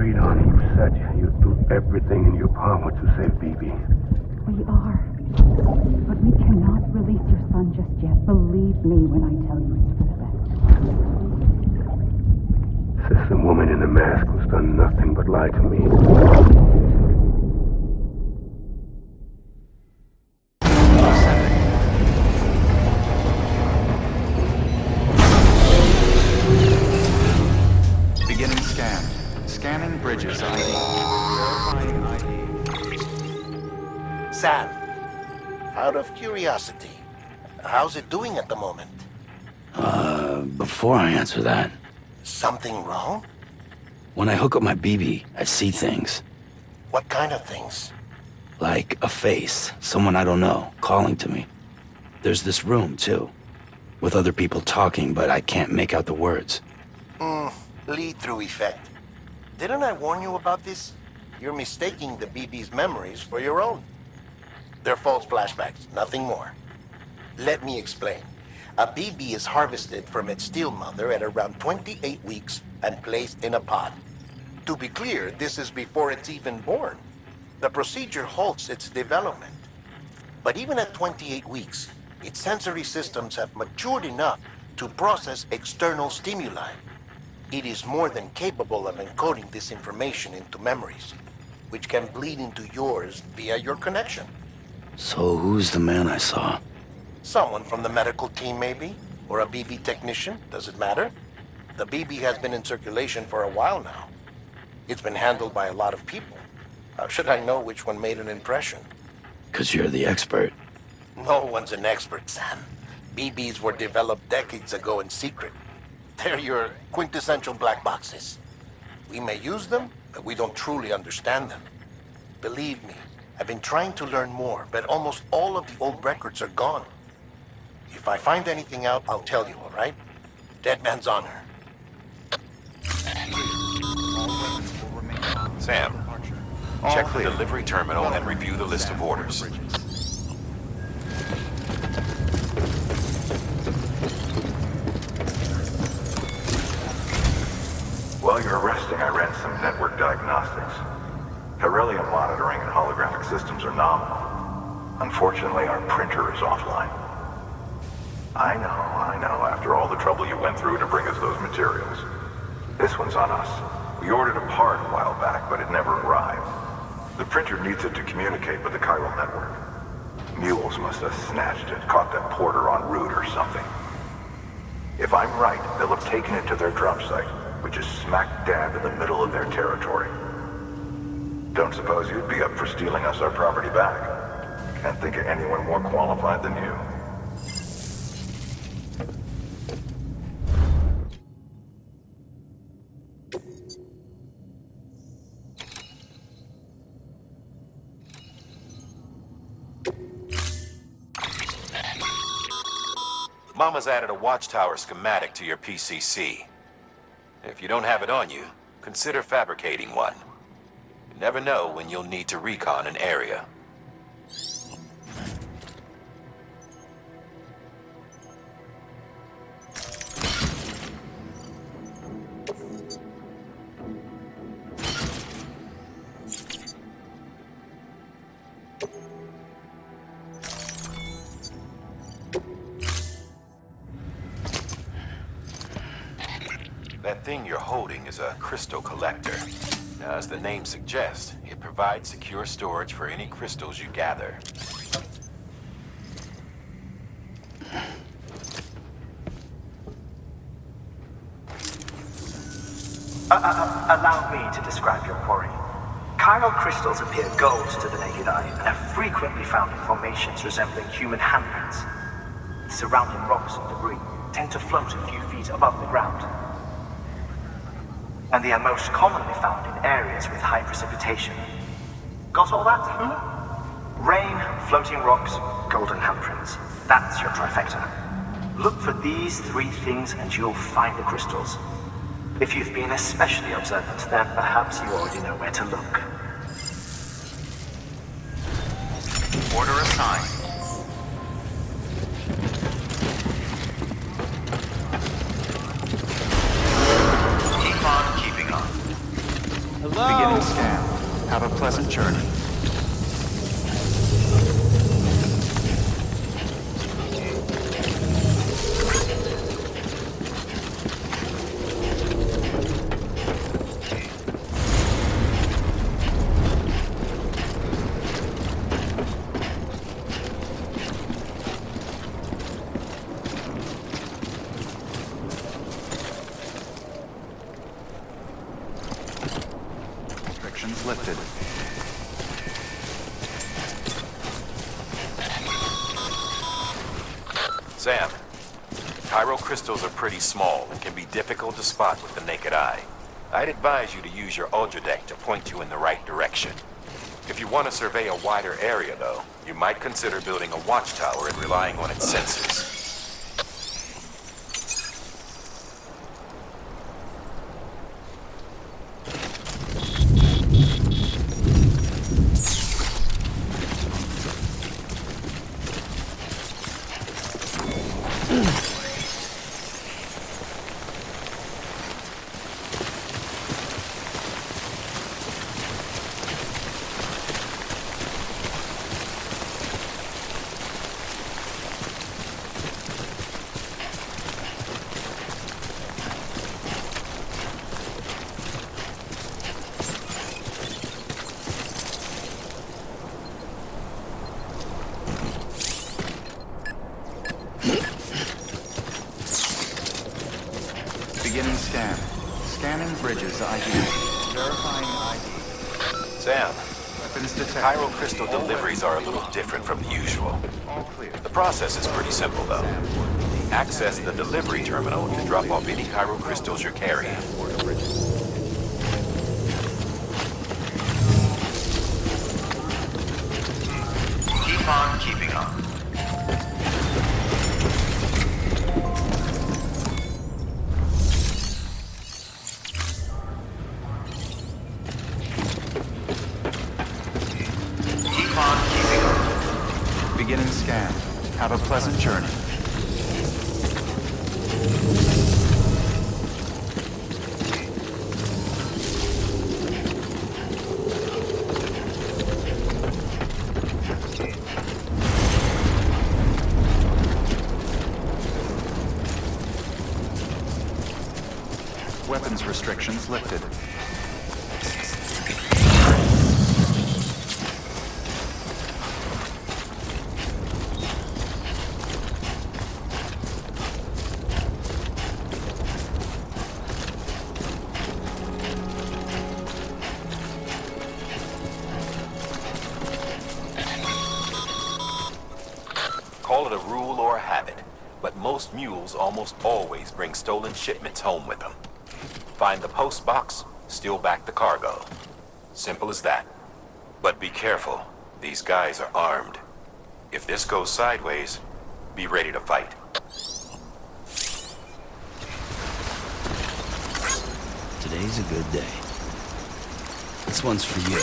sweetheart, you said you'd do everything in your power to save Bibi. We are. But we cannot release your son just yet. Believe me when I tell you it's for the best. Says the woman in the mask who's done nothing but lie to me. Beginning scan. Scanning bridges ID. Verifying ID. Sam, out of curiosity, how's it doing at the moment? Before I answer that, Something wrong? when I hook up my BB, I see things. What kind of things? Like a face, someone I don't know, calling to me. There's this room, too, with other people talking, but I can't make out the words. Lead-through effect. Didn't I warn you about this? You're mistaking the BB's memories for your own. They're false flashbacks, nothing more. Let me explain. A BB is harvested from its steel mother at around 28 weeks and placed in a pod. To be clear, this is before it's even born. The procedure halts its development. But even at 28 weeks, its sensory systems have matured enough to process external stimuli. It is more than capable of encoding this information into memories, which can bleed into yours via your connection. So who's the man I saw? Someone from the medical team, maybe? Or a BB technician? Does it matter? The BB has been in circulation for a while now. It's been handled by a lot of people. How should I know which one made an impression? 'Cause you're the expert. No one's an expert, Sam. BBs were developed decades ago in secret. They're your quintessential black boxes. We may use them, but we don't truly understand them. Believe me, I've been trying to learn more, but almost all of the old records are gone. If I find anything out, I'll tell you, all right? Dead man's honor. Sam, check the delivery terminal and review the list of orders. While you're resting, I ran some network diagnostics. Beryllium monitoring and holographic systems are nominal. Unfortunately, our printer is offline. I know, after all the trouble you went through to bring us those materials. This one's on us. We ordered a part a while back, but it never arrived. The printer needs it to communicate with the chiral network. Mules must have snatched it, caught that porter en route or something. If I'm right, they'll have taken it to their drop site, which is smack dab in the middle of their territory. Don't suppose you'd be up for stealing us our property back? Can't think of anyone more qualified than you. Mama's added a watchtower schematic to your PCC. If you don't have it on you, consider fabricating one. You never know when you'll need to recon an area. That thing you're holding is a crystal collector. Now, as the name suggests, it provides secure storage for any crystals you gather. Allow me to describe your quarry. Chiral crystals appear gold to the naked eye and are frequently found in formations resembling human handprints. The surrounding rocks and debris tend to float a few feet above the ground. And they are most commonly found in areas with high precipitation. Got all that? Rain, floating rocks, golden handprints. That's your trifecta. Look for these three things and you'll find the crystals. If you've been especially observant, then perhaps you already know where to look. Order assigned. Keep on keeping on. Hello? Have a pleasant journey. Restrictions lifted. Sam, chiral crystals are pretty small and can be difficult to spot with the naked eye. I'd advise you to use your ultra deck to point you in the right direction. If you want to survey a wider area, though, you might consider building a watchtower and relying on its sensors. Beginning scan. Scanning bridges ID. Verifying ID. Sam, Weapons detected. chiral crystal deliveries are a little different from the usual. All clear. The process is pretty simple, though. Access the delivery terminal to drop off any chiral crystals you're carrying. Keep on keeping on. Keep on keeping on. Beginning scan. Have a pleasant journey. Weapons restrictions lifted. Call it a rule or a habit, but most mules almost always bring stolen shipments home with them. Find the post box, steal back the cargo. Simple as that. But be careful. These guys are armed. If this goes sideways, be ready to fight. Today's a good day. This one's for you.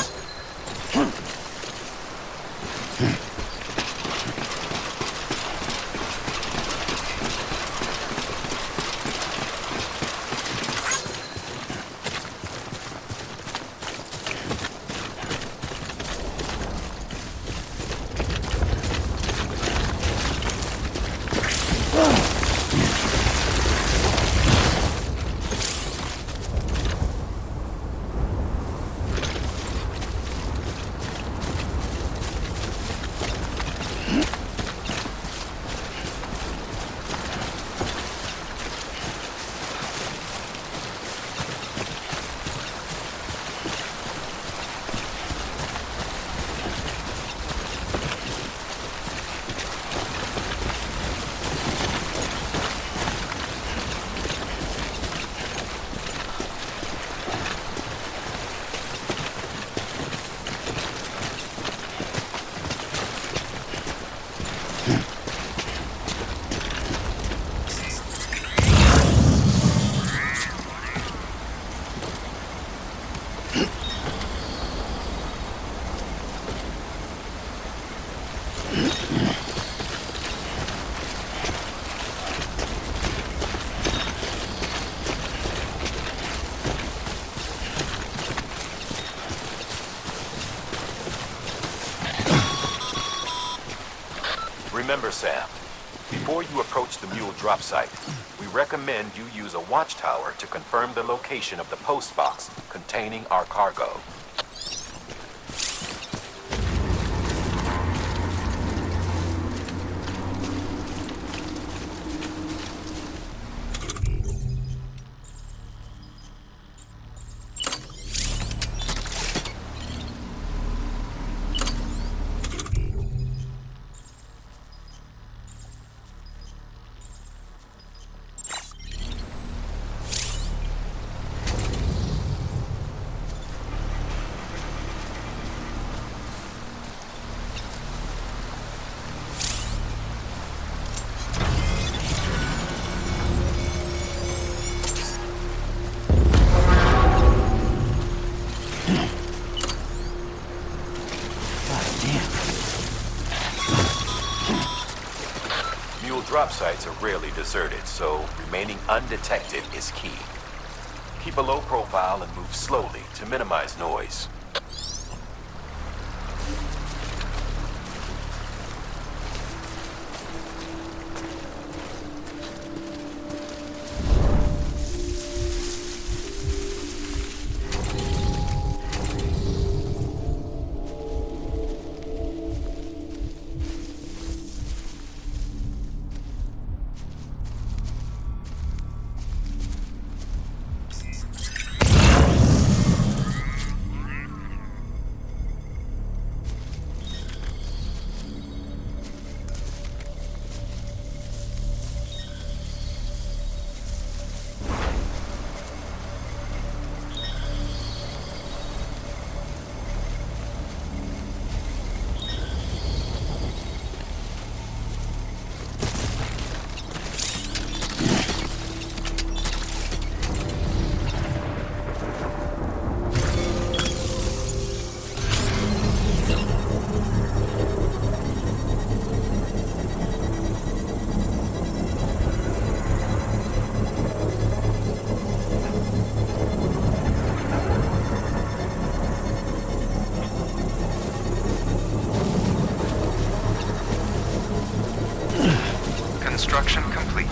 Remember, Sam, before you approach the mule drop site, we recommend you use a watchtower to confirm the location of the post box containing our cargo. Drop sites are rarely deserted, so remaining undetected is key. Keep a low profile and move slowly to minimize noise. Construction complete.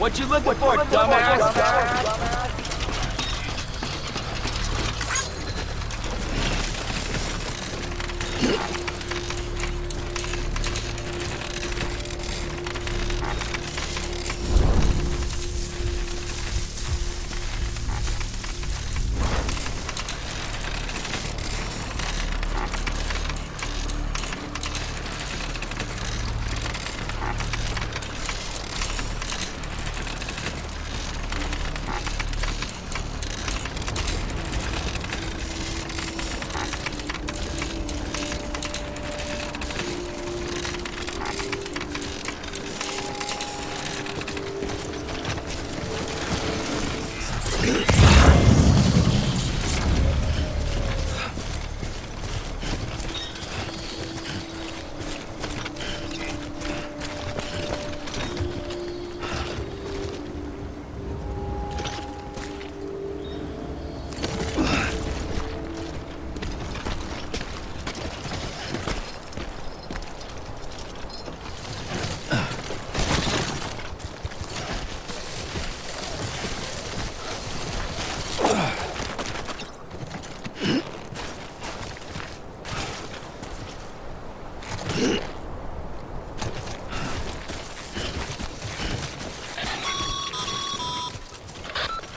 What you looking for, dumbass?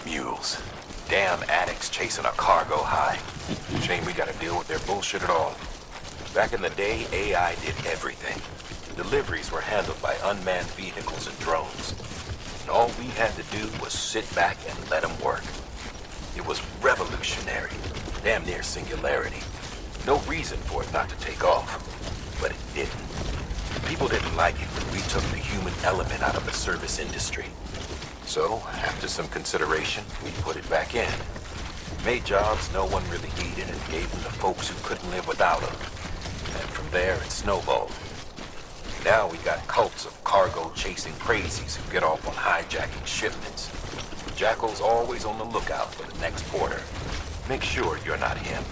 Mules. Damn addicts chasing a cargo high. Shame we gotta deal with their bullshit at all. Back in the day, AI did everything. Deliveries were handled by unmanned vehicles and drones. And all we had to do was sit back and let them work. It was revolutionary. Damn near singularity. No reason for it not to take off. But it didn't. People didn't like it when we took the human element out of the service industry. So, after some consideration, we put it back in. Made jobs no one really needed and gave them to folks who couldn't live without them. And from there, it snowballed. Now we got cults of cargo-chasing crazies who get off on hijacking shipments. Jackal's always on the lookout for the next porter. Make sure you're not him.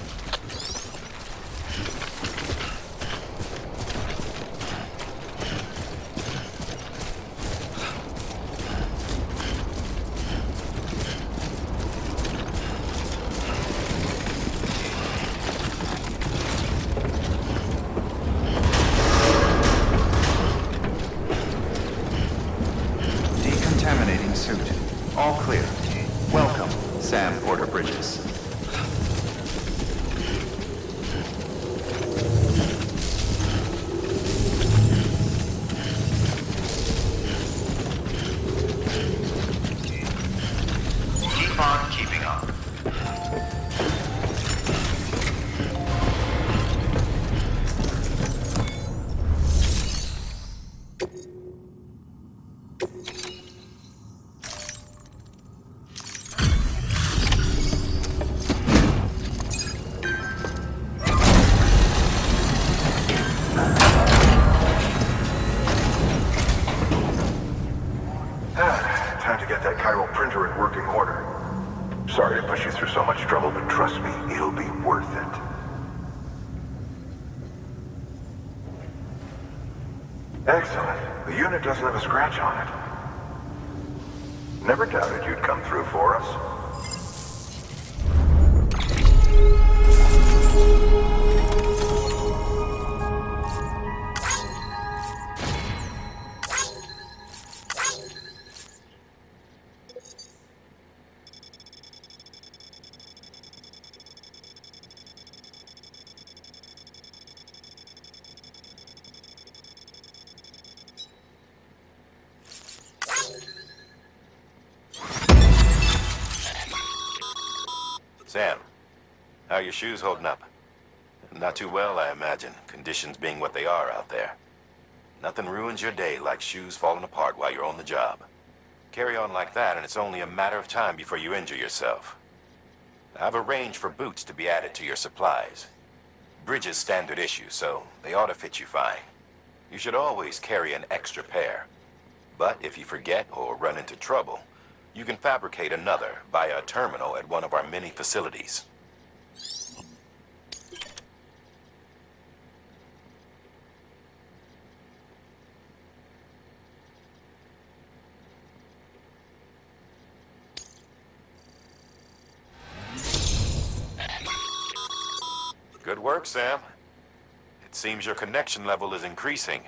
Decontaminating suit. All clear. Welcome, Sam Porter Bridges. Keep on keeping on. Time to get that chiral printer in working order. Sorry to push you through so much trouble, but trust me, it'll be worth it. Excellent. The unit doesn't have a scratch on it. Never doubted you'd come through for us. Sam, how are your shoes holding up? Not too well, I imagine, conditions being what they are out there. Nothing ruins your day like shoes falling apart while you're on the job. Carry on like that, and it's only a matter of time before you injure yourself. I've arranged for boots to be added to your supplies. Bridges standard issue, so they ought to fit you fine. You should always carry an extra pair. But if you forget or run into trouble, you can fabricate another via a terminal at one of our many facilities. work, Sam. It seems your connection level is increasing.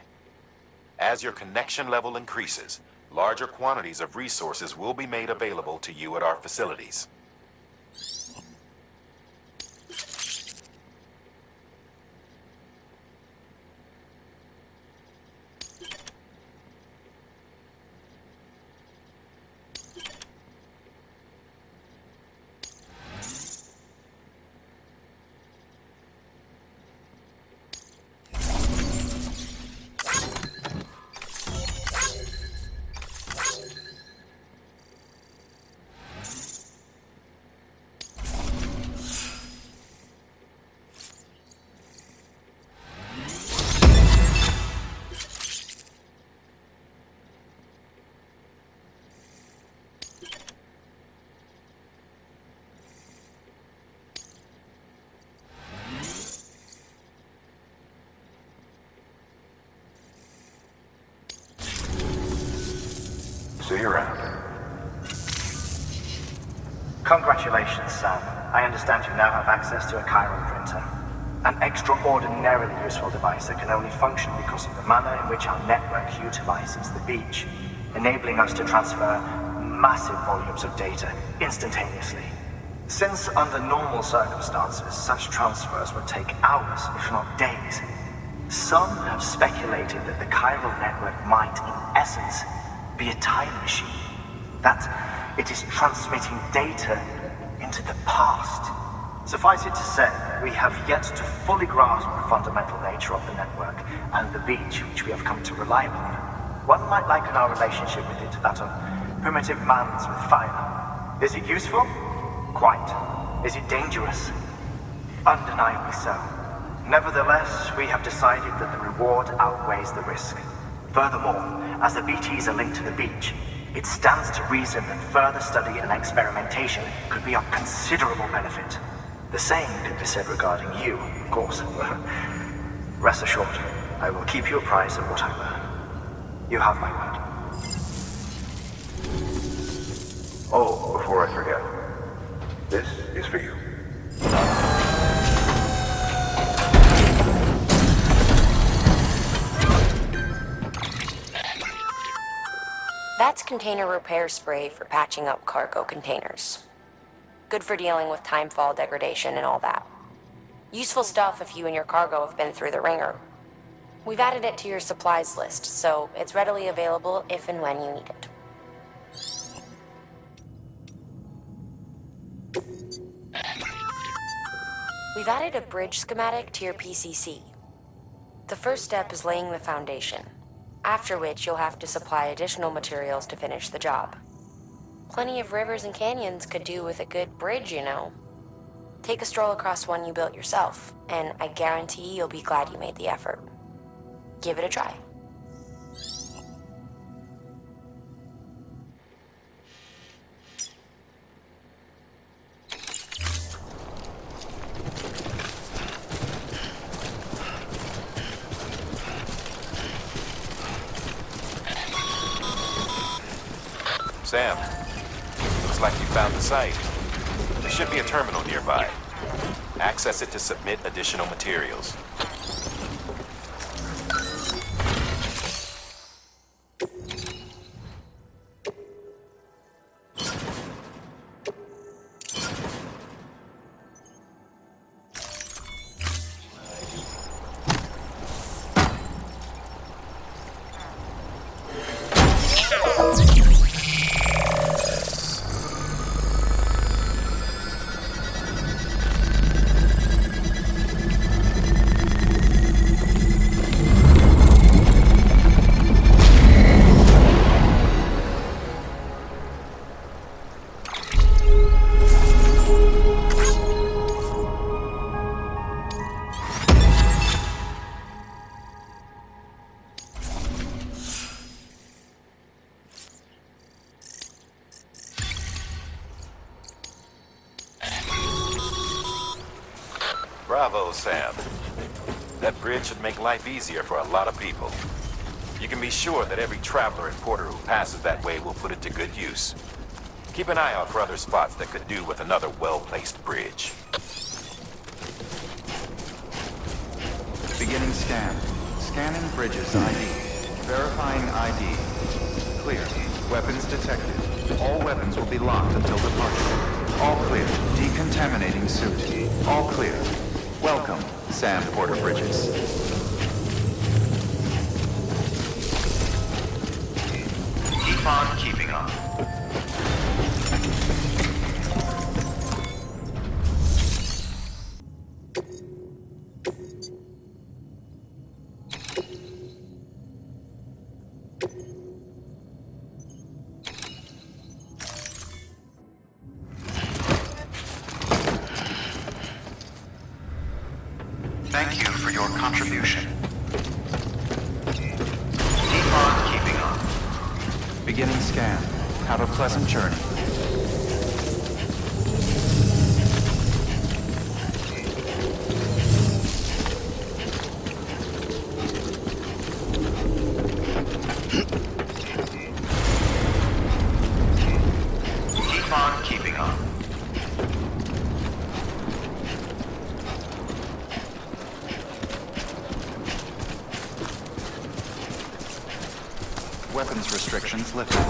As your connection level increases, larger quantities of resources will be made available to you at our facilities. See you around. Congratulations, Sam. I understand you now have access to a chiral printer. An extraordinarily useful device that can only function because of the manner in which our network utilizes the beach, enabling us to transfer massive volumes of data instantaneously. Since under normal circumstances, such transfers would take hours, if not days, some have speculated that the chiral network might, in essence, be a time machine. That it is transmitting data into the past. Suffice it to say, we have yet to fully grasp the fundamental nature of the network and the beach which we have come to rely upon. One might liken our relationship with it to that of primitive man's with fire. Is it useful? Quite. Is it dangerous? Undeniably so. Nevertheless, we have decided that the reward outweighs the risk. Furthermore, as the BTs are linked to the beach, it stands to reason that further study and experimentation could be of considerable benefit. The same could be said regarding you, of course. Rest assured, I will keep you apprised of what I learn. You have my word. Oh, before I forget, this is for you. That's container repair spray for patching up cargo containers. Good for dealing with timefall degradation and all that. Useful stuff if you and your cargo have been through the ringer. We've added it to your supplies list, so it's readily available if and when you need it. We've added a bridge schematic to your PCC. The first step is laying the foundation, after which you'll have to supply additional materials to finish the job. Plenty of rivers and canyons could do with a good bridge, you know. Take a stroll across one you built yourself, and I guarantee you'll be glad you made the effort. Give it a try. Sam, looks like you found the site. There should be a terminal nearby. Access it to submit additional materials. Bravo, Sam. That bridge should make life easier for a lot of people. You can be sure that every traveler and porter who passes that way will put it to good use. Keep an eye out for other spots that could do with another well-placed bridge. Beginning scan. Scanning bridges ID. Verifying ID. Clear. Weapons detected. All weapons will be locked until departure. All clear. Decontaminating suit. All clear. Welcome, Sam Porter Bridges. Keep on keeping on. Thank you for your contribution. Keep on keeping on. Beginning scan. Have a pleasant journey. Keep on keeping on. Weapons restrictions lifted.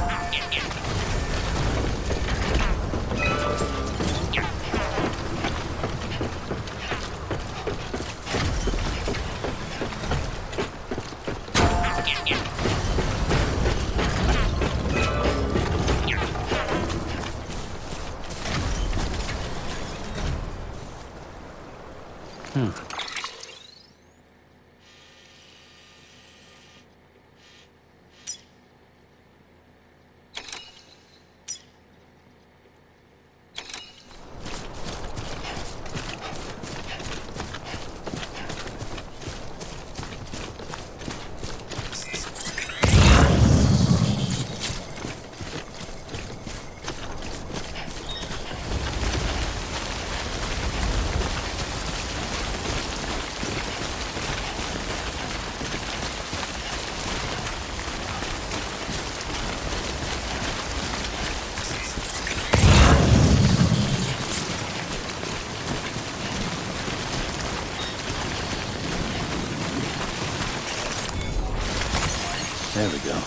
There we go.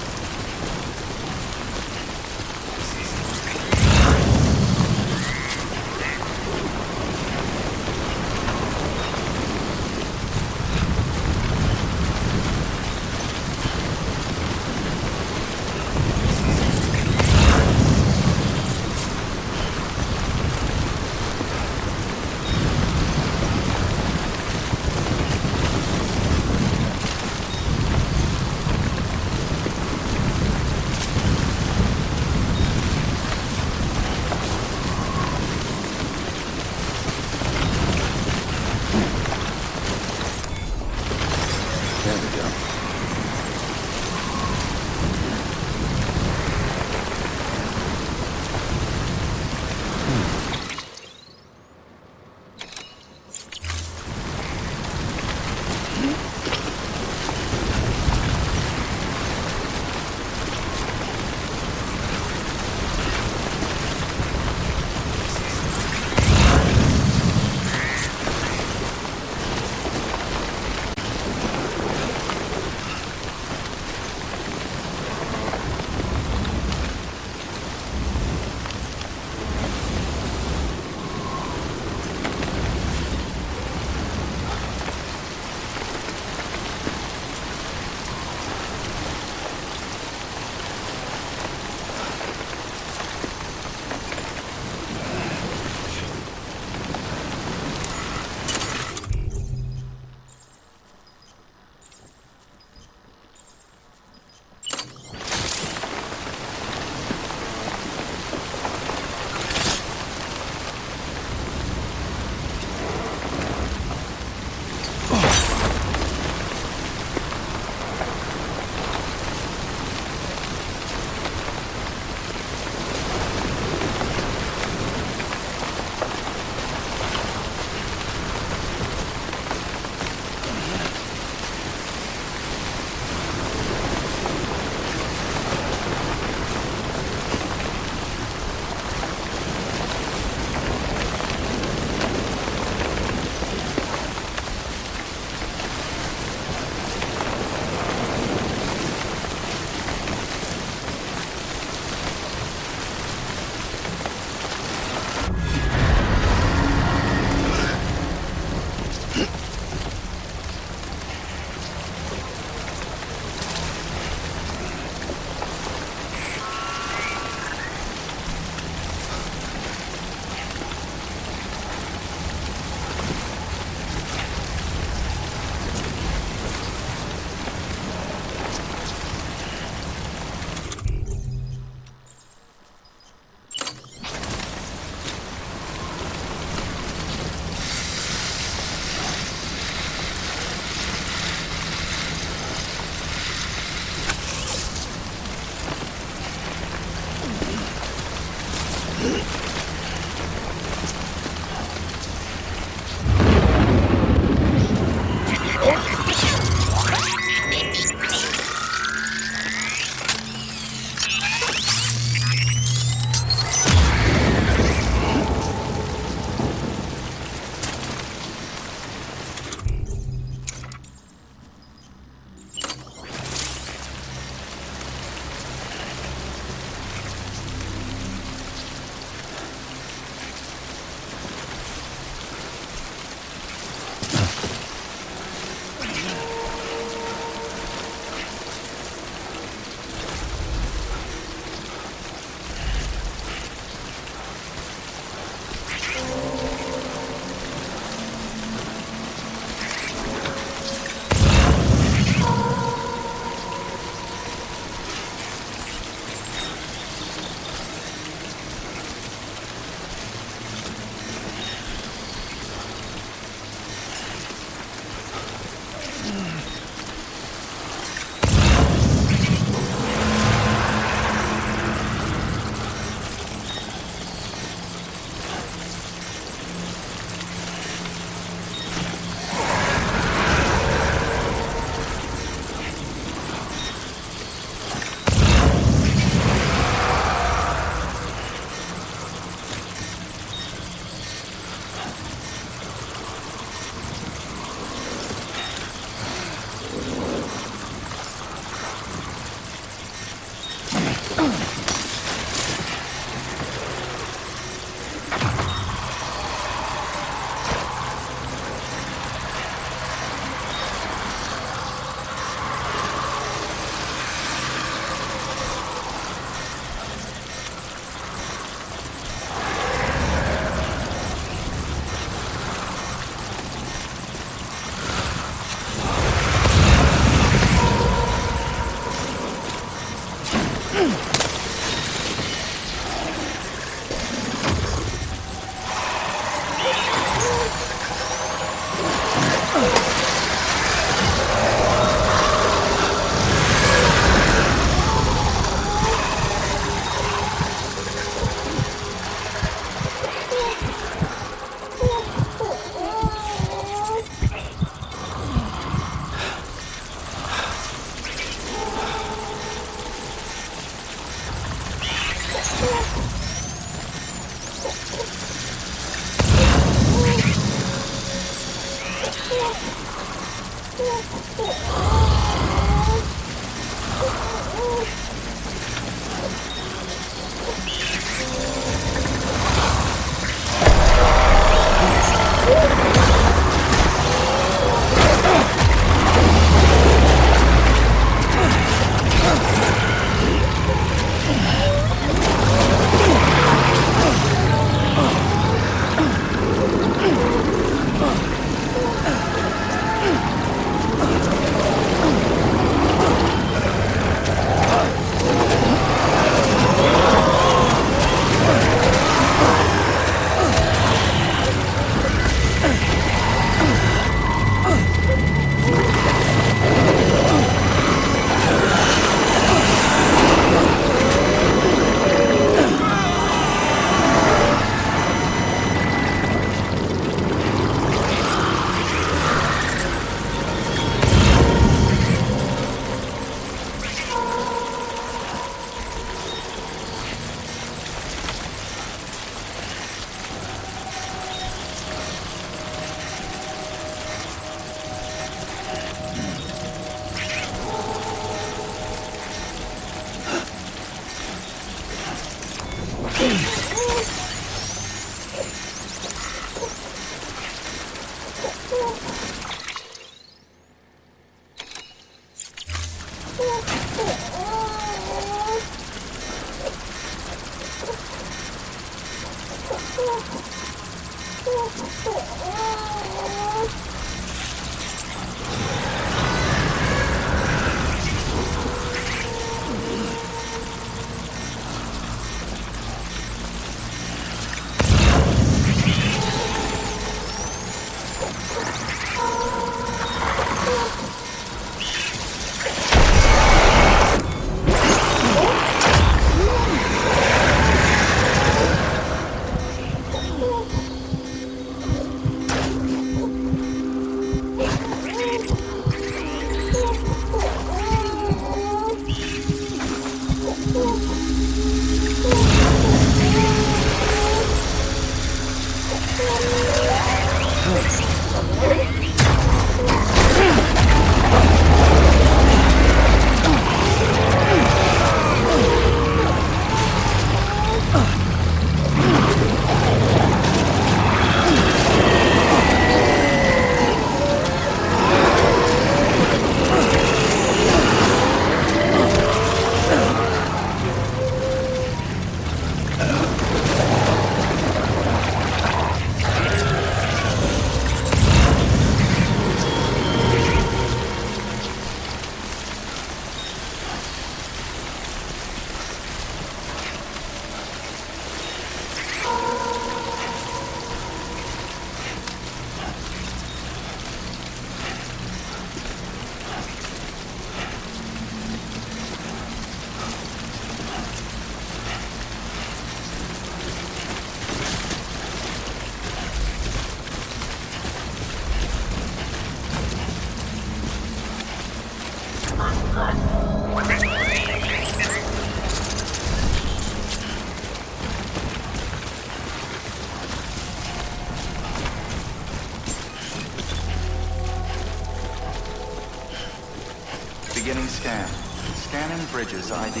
scan. Scanning bridges ID.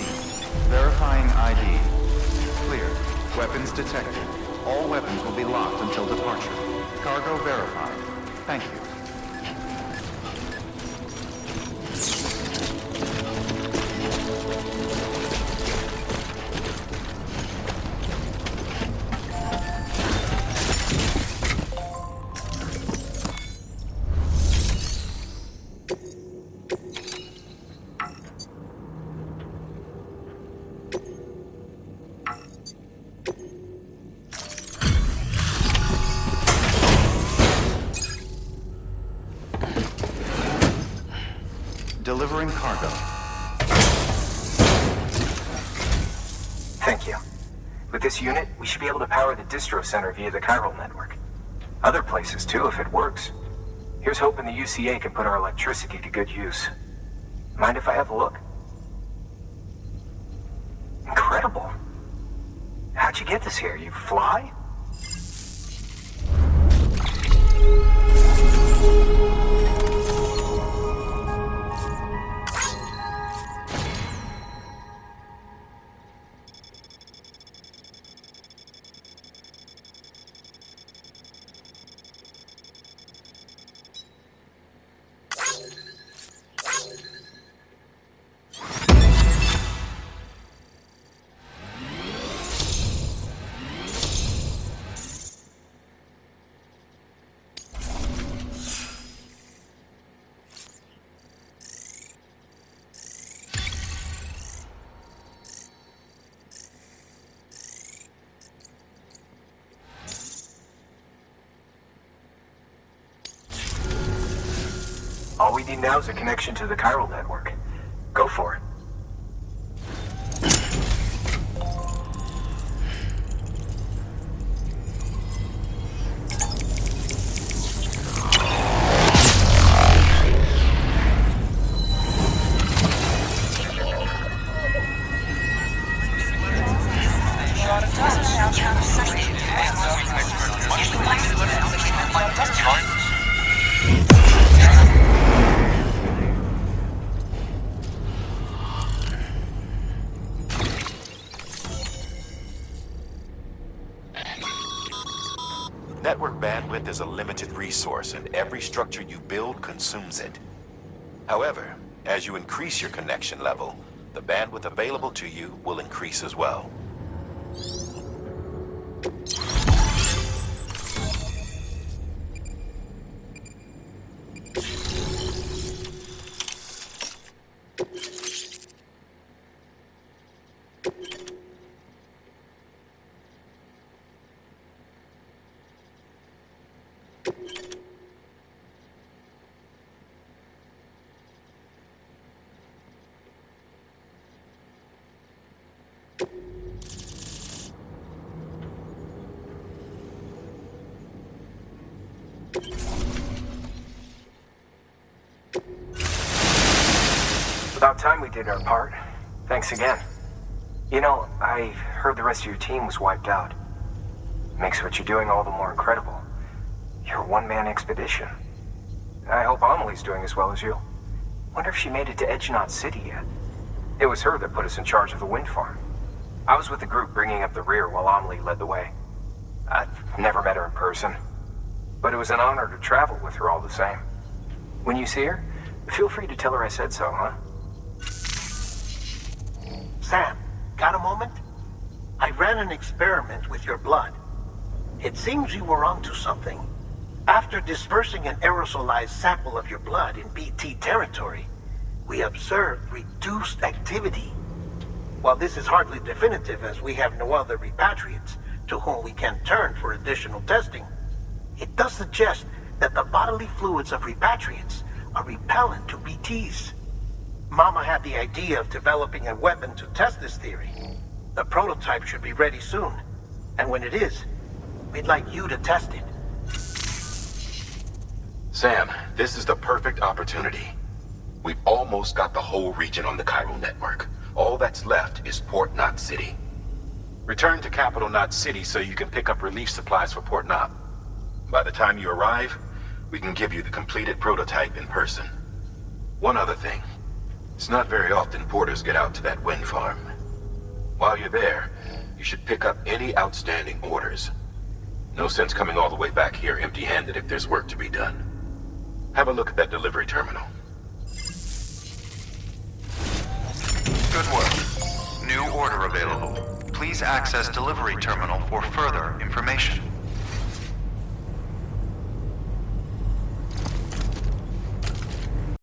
Verifying ID. Clear. Weapons detected. All weapons will be locked until departure. Cargo verified. Thank you. Delivering cargo. Thank you. With this unit, we should be able to power the distro center via the chiral network. Other places too, if it works. Here's hoping the UCA can put our electricity to good use. Mind if I have a look? Incredible. How'd you get this here? You fly? All we need now is a connection to the chiral network. Go for it. Network bandwidth is a limited resource, and every structure you build consumes it. However, as you increase your connection level, the bandwidth available to you will increase as well. About time we did our part. Thanks again. You know, I heard the rest of your team was wiped out. Makes what you're doing all the more incredible. You're a one-man expedition. I hope Amelie's doing as well as you. Wonder if she made it to Edgenot City yet. It was her that put us in charge of the wind farm. I was with the group bringing up the rear while Amelie led the way. I've never met her in person, but it was an honor to travel with her all the same. When you see her, feel free to tell her I said so, huh? Sam, got a moment? I ran an experiment with your blood. It seems you were onto something. After dispersing an aerosolized sample of your blood in BT territory, we observed reduced activity. While this is hardly definitive, as we have no other repatriates to whom we can turn for additional testing, it does suggest that the bodily fluids of repatriates are repellent to BTs. Mama had the idea of developing a weapon to test this theory. The prototype should be ready soon, and when it is, we'd like you to test it. Sam, this is the perfect opportunity. We've almost got the whole region on the chiral network. All that's left is Port Knot City. Return to Capital Knot City so you can pick up relief supplies for Port Knot. By the time you arrive, we can give you the completed prototype in person. One other thing. It's not very often porters get out to that wind farm. While you're there, you should pick up any outstanding orders. No sense coming all the way back here empty-handed if there's work to be done. Have a look at that delivery terminal. Good work. New order available. Please access delivery terminal for further information.